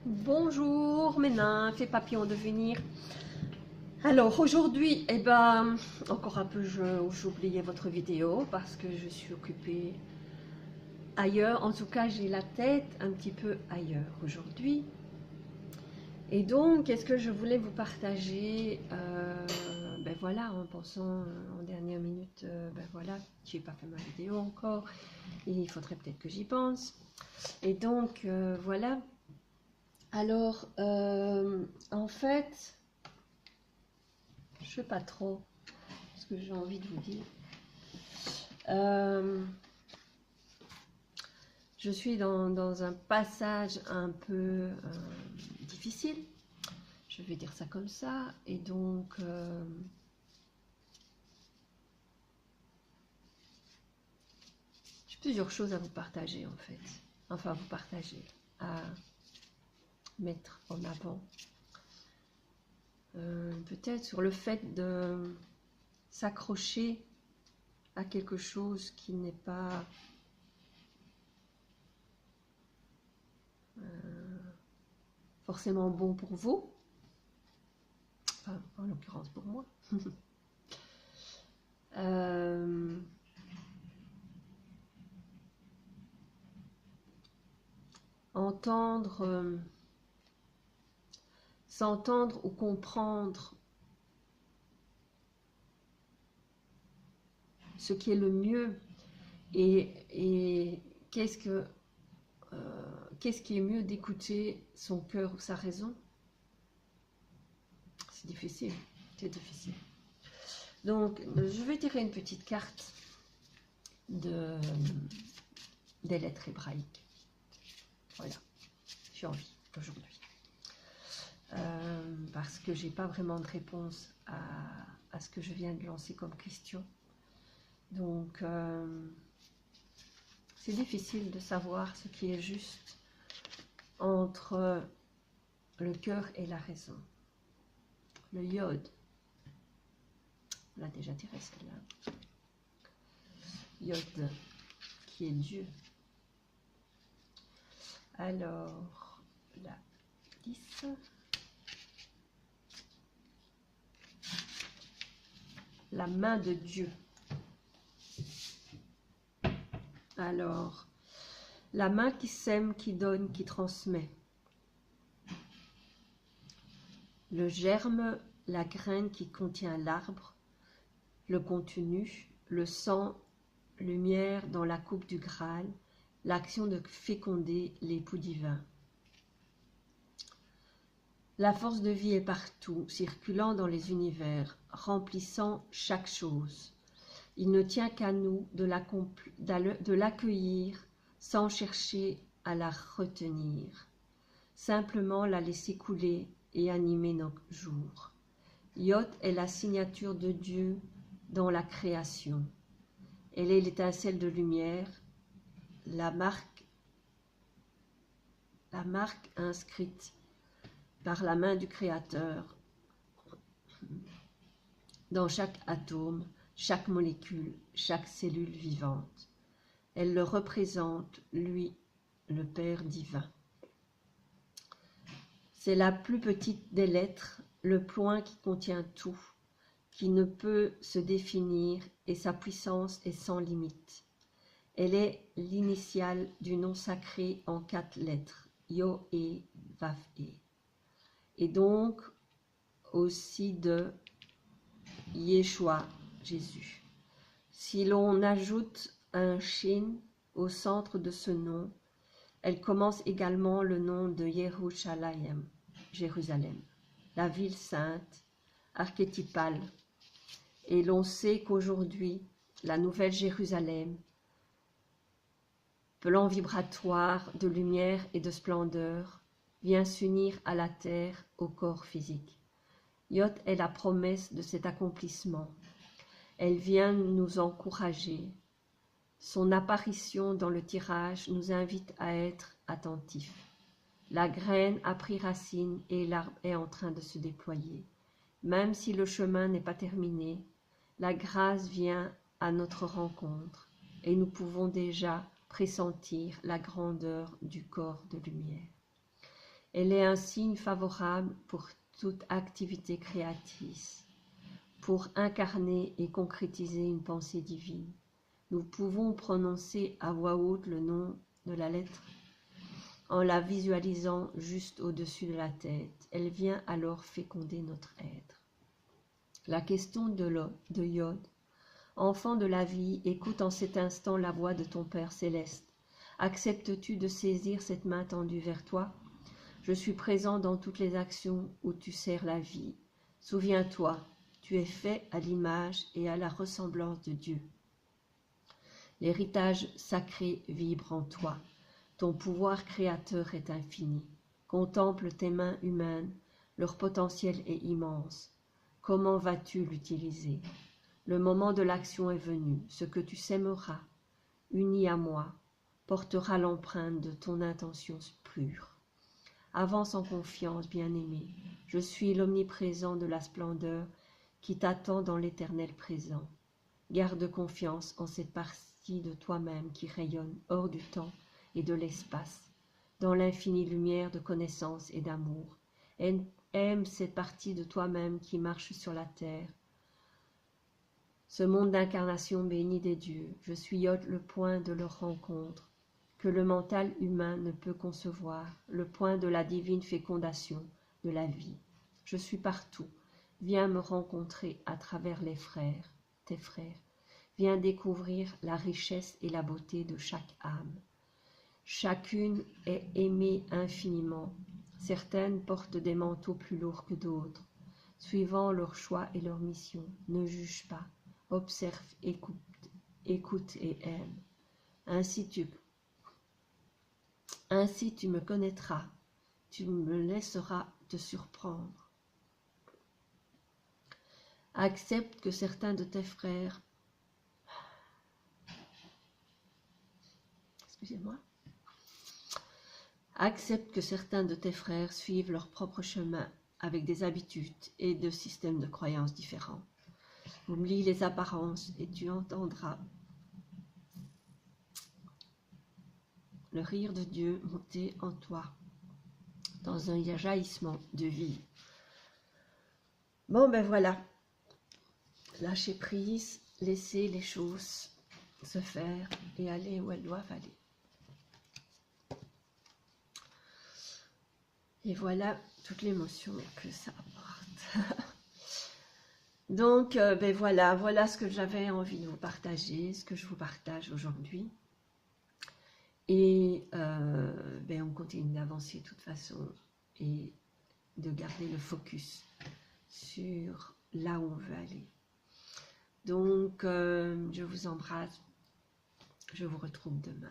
Bonjour mes nymphes et papillons de venir. Alors aujourd'hui, encore un peu, j'oubliais votre vidéo parce que je suis occupée ailleurs. En tout cas, j'ai la tête un petit peu ailleurs aujourd'hui. Et donc, qu'est-ce que je voulais vous partager Ben voilà, en pensant en dernière minute, ben voilà, j'ai pas fait ma vidéo encore. Et il faudrait peut-être que j'y pense. Et donc, voilà. Alors, en fait, je sais pas trop ce que j'ai envie de vous dire. Euh, je suis dans un passage un peu difficile, je vais dire ça comme ça, et donc j'ai plusieurs choses à vous partager en fait, enfin à vous partager, à mettre en avant. Peut-être sur le fait de s'accrocher à quelque chose qui n'est pas forcément bon pour vous, enfin, en l'occurrence pour moi. Entendre, s'entendre ou comprendre ce qui est le mieux et qu'est-ce qui est mieux d'écouter son cœur ou sa raison. C'est difficile, c'est difficile. Donc, je vais tirer une petite carte des lettres hébraïques. Voilà, j'ai envie aujourd'hui. Parce que j'ai pas vraiment de réponse à ce que je viens de lancer comme question. Donc, c'est difficile de savoir ce qui est juste entre le cœur et la raison. Le Yod, on l'a déjà tiré celle-là. Yod, qui est Dieu. Alors, la 10. La main de Dieu. Alors, la main qui sème, qui donne, qui transmet. Le germe, la graine qui contient l'arbre, le contenu, le sang, lumière dans la coupe du Graal, l'action de féconder l'époux divin. La force de vie est partout, circulant dans les univers, remplissant chaque chose. Il ne tient qu'à nous de l'accueillir sans chercher à la retenir, simplement la laisser couler et animer nos jours. Yod est la signature de Dieu dans la création. Elle est l'étincelle de lumière, la marque inscrite par la main du Créateur dans chaque atome, chaque molécule, chaque cellule vivante. Elle le représente, lui, le Père divin. C'est la plus petite des lettres, le point qui contient tout, qui ne peut se définir et sa puissance est sans limite. Elle est l'initiale du nom sacré en 4 lettres, Yo-E, Vav-E. Et donc aussi de Yeshua, Jésus. Si l'on ajoute un Shin au centre de ce nom, elle commence également le nom de Yerushalayim, Jérusalem, la ville sainte, archétypale. Et l'on sait qu'aujourd'hui, la nouvelle Jérusalem, plan vibratoire de lumière et de splendeur, vient s'unir à la terre, au corps physique. Yod est la promesse de cet accomplissement. Elle vient nous encourager. Son apparition dans le tirage nous invite à être attentifs. La graine a pris racine et l'arbre est en train de se déployer. Même si le chemin n'est pas terminé, la grâce vient à notre rencontre et nous pouvons déjà pressentir la grandeur du corps de lumière. Elle est un signe favorable pour toute activité créatrice, pour incarner et concrétiser une pensée divine. Nous pouvons prononcer à voix haute le nom de la lettre en la visualisant juste au-dessus de la tête. Elle vient alors féconder notre être. La question de Yod. Enfant de la vie, écoute en cet instant la voix de ton Père céleste. Acceptes-tu de saisir cette main tendue vers toi? Je suis présent dans toutes les actions où tu sers la vie. Souviens-toi, tu es fait à l'image et à la ressemblance de Dieu. L'héritage sacré vibre en toi. Ton pouvoir créateur est infini. Contemple tes mains humaines, leur potentiel est immense. Comment vas-tu l'utiliser? Le moment de l'action est venu. Ce que tu sèmeras, uni à moi, portera l'empreinte de ton intention pure. Avance en confiance, bien-aimé. Je suis l'omniprésent de la splendeur qui t'attend dans l'éternel présent. Garde confiance en cette partie de toi-même qui rayonne hors du temps et de l'espace, dans l'infinie lumière de connaissance et d'amour. Aime cette partie de toi-même qui marche sur la terre. Ce monde d'incarnation béni des dieux, je suis le point de leur rencontre, que le mental humain ne peut concevoir, le point de la divine fécondation de la vie. Je suis partout. Viens me rencontrer à travers les frères, tes frères. Viens découvrir la richesse et la beauté de chaque âme. Chacune est aimée infiniment. Certaines portent des manteaux plus lourds que d'autres, suivant leur choix et leur mission. Ne juge pas, observe, écoute et aime. Ainsi tu me connaîtras, tu me laisseras te surprendre. Accepte que certains de tes frères, accepte que certains de tes frères suivent leur propre chemin avec des habitudes et de systèmes de croyances différents. Oublie les apparences et tu entendras le rire de Dieu monter en toi dans un jaillissement de vie. Bon, ben voilà. Lâcher prise, laisser les choses se faire et aller où elles doivent aller. Et voilà toute l'émotion que ça apporte. Donc, ben voilà ce que j'avais envie de vous partager, ce que je vous partage aujourd'hui. Et ben on continue d'avancer de toute façon et de garder le focus sur là où on veut aller. Donc, je vous embrasse. Je vous retrouve demain.